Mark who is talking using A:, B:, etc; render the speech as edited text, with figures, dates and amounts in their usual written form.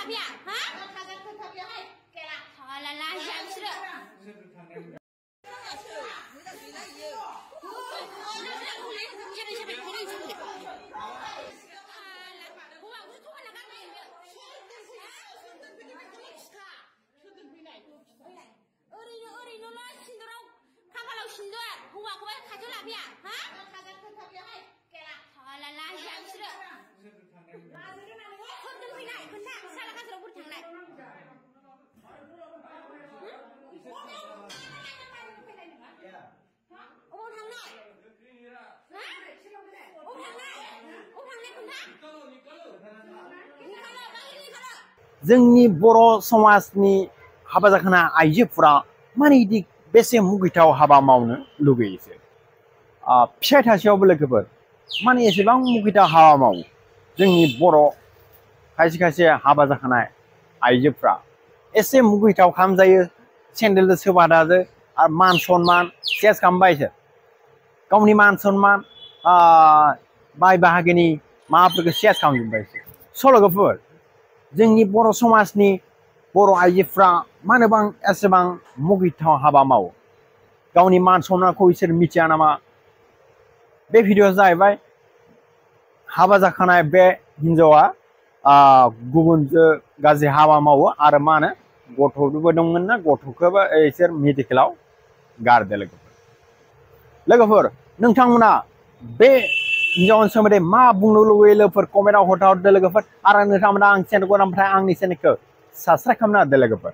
A: lafiya ha Halala jamsira
B: जोंनि बर' समाजनि हाबा जाखाना आइजोफोरा माने इदि बेसे मुगैथाव हाबा मावनो लुगैयो फिसाइ थासेयावबो लोगोफोर माने एसेबां मुगैथाव हाबा मावो जोंनि बर' खायसे खायसे हाबा जाखानाय आइजोफ्रा एसे मुगैथाव खालामजायो सेन्देलजों सोबादाजो आरो मान सन्मान सेस खालामबाय इसोर गावनि मान सन्मान बाय बाहागिनि माबाफोरखौ सेस खालामजोब्बाय स' लोगोफोर जोंनि बर' समाजनि बर' आइजोफ्रा मानोबां एसेबां मुगैथाव हाबा मावो गावनि मान सन्मानखौ इसोर मिथिया नामा बे भिडिअआ जाहैबाय हाबा जाखानाय बे हिन्जावा गुबुनजों गाज्रि हाबा मावो आरो मा होनो गथ'बो दंमोन ना गथ'खौबो इसोर मेडिकेलाव गारदो लोगोफोर नोंथांमोना बे हिन्जावनि सोमोन्दै मा बुंनो लुगैयो लोगोफोर कमेन्टआव हरदो लोगोफोर आरो नोंथांमोना आं चेनेलखौ ओमफ्राय आंनि चेनेलखौ साबस्क्राइब खालामना होदो लोगोफोर